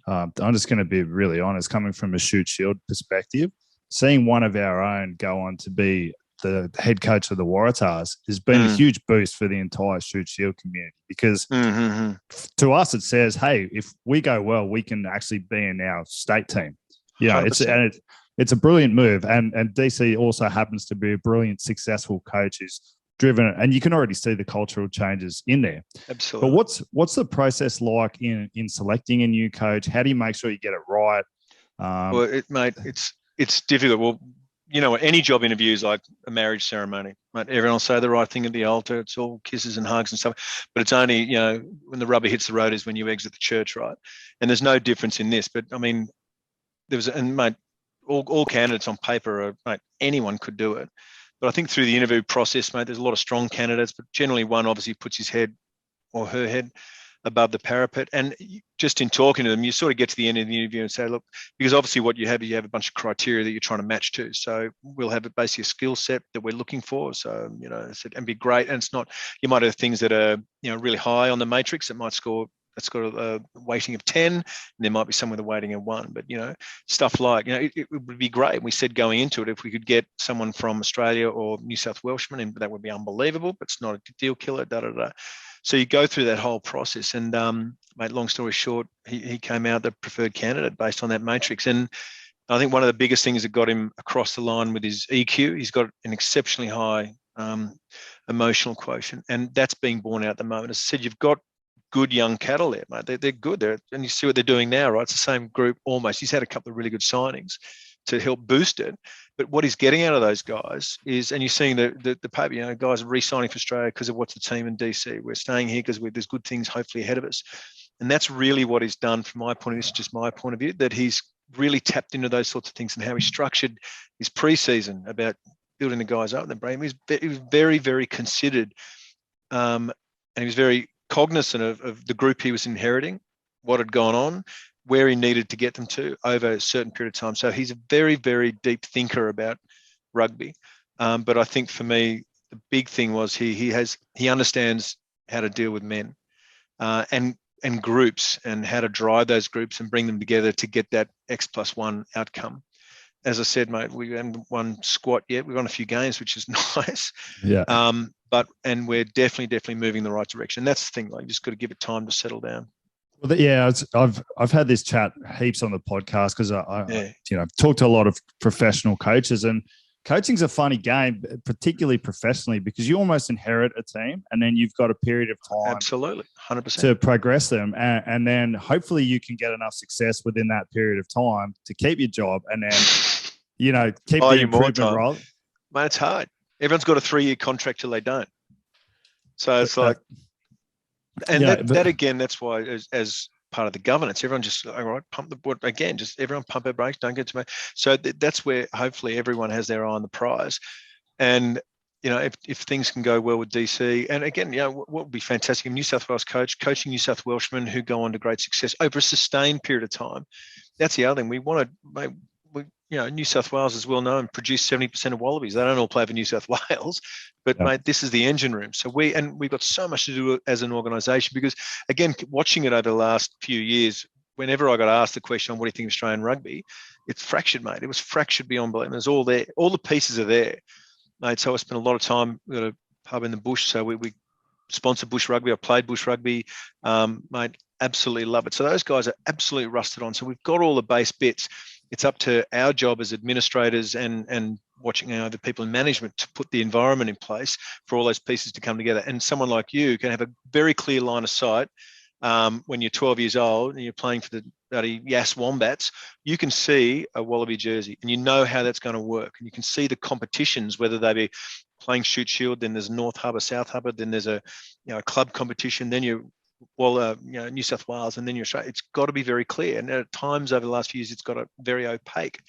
I'm just going to be really honest, coming from a Shoot Shield perspective, seeing one of our own go on to be the head coach of the Waratahs has been a huge boost for the entire Shoot Shield community, because to us it says, hey, if we go well, we can actually be in our state team. It's a brilliant move, and DC also happens to be a brilliant, successful coach who's driven it, and you can already see the cultural changes in there. Absolutely. But what's the process like in selecting a new coach? How do you make sure you get it right? It's difficult. Well, any job interview is like a marriage ceremony. Mate, everyone will say the right thing at the altar. It's all kisses and hugs and stuff. But it's only, when the rubber hits the road is when you exit the church, right? And there's no difference in this. But I mean, all candidates on paper mate, anyone could do it. But I think through the interview process, mate, there's a lot of strong candidates, but generally one obviously puts his head or her head above the parapet. And just in talking to them, you sort of get to the end of the interview and say, look, because obviously what you have a bunch of criteria that you're trying to match to. So we'll have basically a skill set that we're looking for. So, and be great. And it's not, you might have things that are, really high on the matrix that might score. That's got a weighting of 10, and there might be some with a weighting of 1. But, stuff like, it would be great. We said going into it, if we could get someone from Australia or New South Welshman, and that would be unbelievable, but it's not a deal killer, So you go through that whole process, and, mate, long story short, he came out the preferred candidate based on that matrix. And I think one of the biggest things that got him across the line with his EQ, he's got an exceptionally high emotional quotient, and that's being borne out at the moment. As I said, you've got good young cattle there, mate. They're good there, and you see what they're doing now, right? It's the same group almost. He's had a couple of really good signings to help boost it. But what he's getting out of those guys is, and you're seeing the paper, guys are re-signing for Australia because of what's the team in DC. We're staying here because there's good things hopefully ahead of us. And that's really what he's done from my point of view. This is just my point of view, that he's really tapped into those sorts of things, and how he structured his pre-season about building the guys up in the brain. He was very, very considered, and he was very cognizant of the group he was inheriting, what had gone on, where he needed to get them to over a certain period of time. So he's a very, very deep thinker about rugby. But I think for me, the big thing was he understands how to deal with men and groups, and how to drive those groups and bring them together to get that X+1 outcome. As I said, mate, we haven't won squat yet. We've won a few games, which is nice. Yeah. And we're definitely moving in the right direction. That's the thing. Like, you just got to give it time to settle down. Well, yeah, I've had this chat heaps on the podcast, because I've talked to a lot of professional coaches, and coaching's a funny game, particularly professionally, because you almost inherit a team, and then you've got a period of time, absolutely, 100%, to progress them, and then hopefully you can get enough success within that period of time to keep your job, and then keep the improvement role. Mate, it's hard. Everyone's got a 3-year contract till they don't. So it's like, and that again, that's why as part of the governance. Everyone just, all right, pump the board again, just everyone pump their brakes, don't get too much. So that's where hopefully everyone has their eye on the prize. And, you know, if things can go well with DC, and again, you know, what would be fantastic, a New South Wales coaching New South Welshmen who go on to great success over a sustained period of time. That's the other thing. We want to, you know, New South Wales is well known, produce 70% of Wallabies. They don't all play for New South Wales, but mate, this is the engine room. So we've got so much to do as an organisation, because again, watching it over the last few years, whenever I got asked the question on what do you think of Australian rugby, it's fractured, mate. It was fractured beyond belief. It's all there. All the pieces are there, mate. So I spent a lot of time, we've got a pub in the bush, so we sponsor bush rugby. I played bush rugby, mate, absolutely love it. So those guys are absolutely rusted on. So we've got all the base bits. It's up to our job as administrators and watching, you know, the people in management to put the environment in place for all those pieces to come together. And someone like you can have a very clear line of sight when you're 12 years old and you're playing for the bloody Yass Wombats. You can see a Wallaby jersey and you know how that's going to work. And you can see the competitions, whether they be playing Shoot Shield, then there's North Harbour, South Harbour, then there's a, you know, club competition, then you know, New South Wales, and then you're Australia. It's got to be very clear. And at times over the last few years, it's got a very opaque.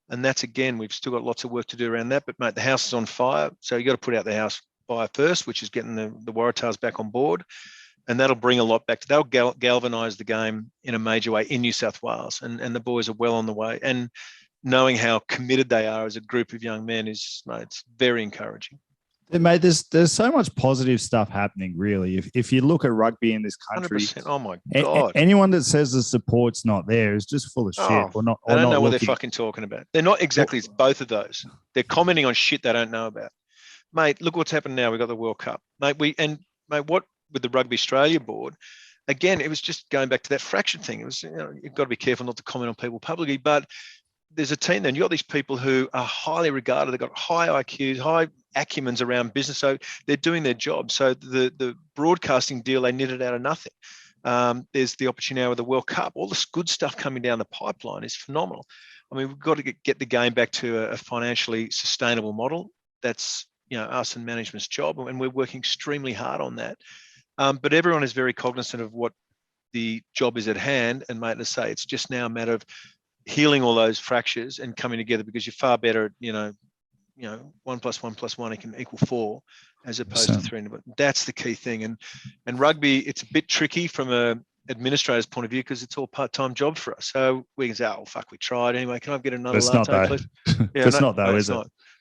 And that's, again, we've still got lots of work to do around that. But, mate, the house is on fire. So you got to put out the house fire first, which is getting the Waratahs back on board. And that'll bring a lot back. They'll galvanise the game in a major way in New South Wales. And the boys are well on the way. And knowing how committed they are as a group of young men is, mate, it's very encouraging. Mate, there's so much positive stuff happening, really. If you look at rugby in this country, 100%. Oh my God. Anyone that says the support's not there is just full of shit. I don't know what they're fucking talking about. They're not exactly, it's both of those. They're commenting on shit they don't know about. Mate, look what's happened now. We've got the World Cup. Mate, what with the Rugby Australia board, again, it was just going back to that fraction thing. It was, you know, you've got to be careful not to comment on people publicly, but there's a team then. You've got these people who are highly regarded. They've got high IQs, high acumens around business. So they're doing their job. So the broadcasting deal, they knitted out of nothing. There's the opportunity now with the World Cup. All this good stuff coming down the pipeline is phenomenal. I mean, we've got to get the game back to a financially sustainable model. That's, you know, us and management's job. And we're working extremely hard on that. But everyone is very cognizant of what the job is at hand. And mate, let's say it's just now a matter of healing all those fractures and coming together, because you're far better at, you know, 1 + 1 + 1 it can equal 4 as opposed to 3. But that's the key thing. And rugby, it's a bit tricky from a administrator's point of view because it's all part-time job for us. So we can say, oh fuck, we tried anyway. Can I get another latte, please? Yeah, it's not though, is it?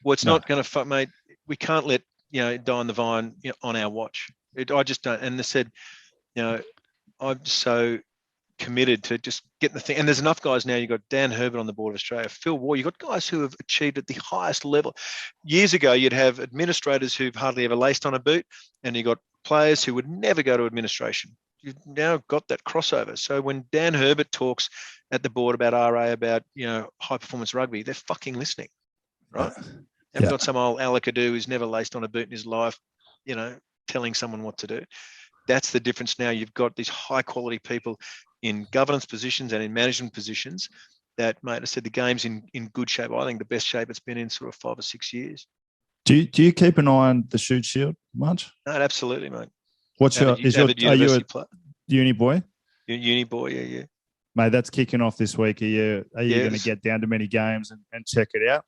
Well, it's not going to fuck, mate. We can't let, you know, die on the vine, you know, on our watch. I just don't. And they said, you know, I'm so committed to just getting the thing. And there's enough guys now. You've got Dan Herbert on the board of Australia, Phil Ward. You've got guys who have achieved at the highest level. Years ago, you'd have administrators who've hardly ever laced on a boot, and you got players who would never go to administration. You've now got that crossover. So when Dan Herbert talks at the board about RA, about, you know, high performance rugby, they're fucking listening, right? And we've got some old alakadoo who's never laced on a boot in his life, you know, telling someone what to do. That's the difference now. You've got these high quality people in governance positions and in management positions that, mate, I said the game's in good shape. I think the best shape it's been in sort of 5 or 6 years. Do you keep an eye on the Shoot Shield much? No, absolutely, mate. Are you a uni boy? Uni boy, yeah. Mate, that's kicking off this week. Are you going to get down to many games and check it out?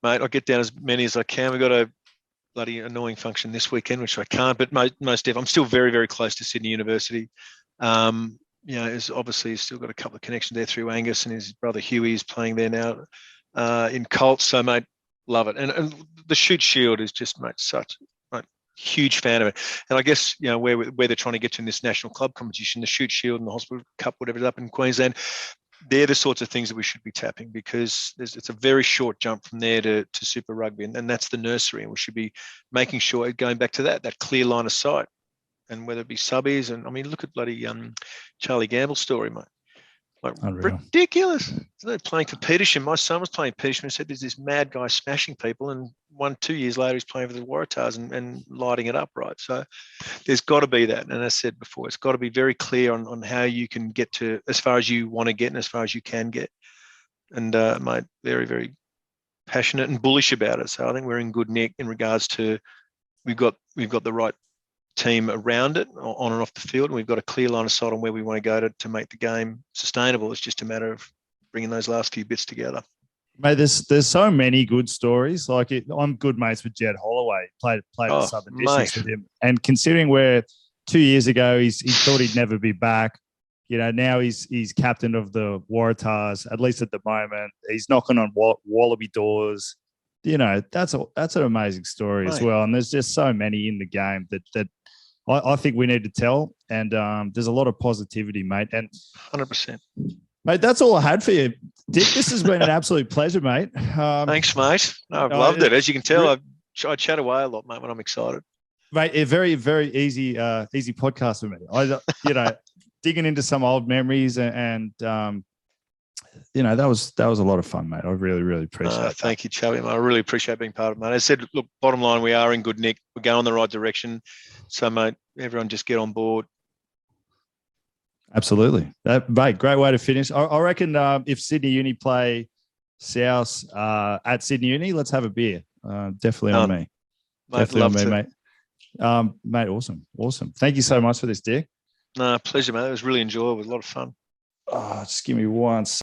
Mate, I'll get down as many as I can. We've got a bloody annoying function this weekend, which I can't, but most definitely, I'm still very, very close to Sydney University. You know, is obviously he's still got a couple of connections there through Angus, and his brother Huey is playing there now in Colts. So, mate, love it. And the Shoot Shield is just, mate, such a huge fan of it. And I guess, you know, where they're trying to get to in this national club competition, the Shoot Shield and the Hospital Cup, whatever is up in Queensland, they're the sorts of things that we should be tapping, because it's a very short jump from there to Super Rugby, and that's the nursery, and we should be making sure, going back to that clear line of sight, and whether it be subbies, and I mean, look at bloody Charlie Gamble's story, mate. Like, ridiculous. They're playing for Petersham. My son was playing Petersham and said there's this mad guy smashing people, and 2 years later he's playing for the Waratahs and lighting it up, right? So there's got to be that. And as I said before, it's got to be very clear on how you can get to as far as you want to get and as far as you can get. And mate, very, very passionate and bullish about it. So I think we're in good nick in regards to we've got the right team around it on and off the field. And we've got a clear line of sight on where we want to go to make the game sustainable. It's just a matter of bringing those last few bits together. Mate, there's so many good stories. I'm good mates with Jed Holloway. Played the Southern Districts with him, and considering where 2 years ago he thought he'd never be back, now he's captain of the Waratahs. At least at the moment, he's knocking on Wallaby doors. That's an amazing story as well. And there's just so many in the game that I think we need to tell. And there's a lot of positivity, mate. And 100%. Mate, that's all I had for you. Dick, this has been an absolute pleasure, mate. Thanks, mate. No, I've loved it. As you can tell, I chat away a lot, mate, when I'm excited. Mate, a very, very easy podcast for me. Digging into some old memories and that was a lot of fun, mate. I really, really appreciate it. Thank you, Chubby. I really appreciate being part of it, mate. As I said, look, bottom line, we are in good nick. We're going in the right direction. So, mate, everyone just get on board. Absolutely. Mate, great way to finish. I reckon if Sydney Uni play South at Sydney Uni, let's have a beer. Definitely on me. Mate, definitely on me, mate. Mate, awesome. Thank you so much for this, Dick. No, pleasure, mate. It was really enjoyable. It was a lot of fun. Just give me one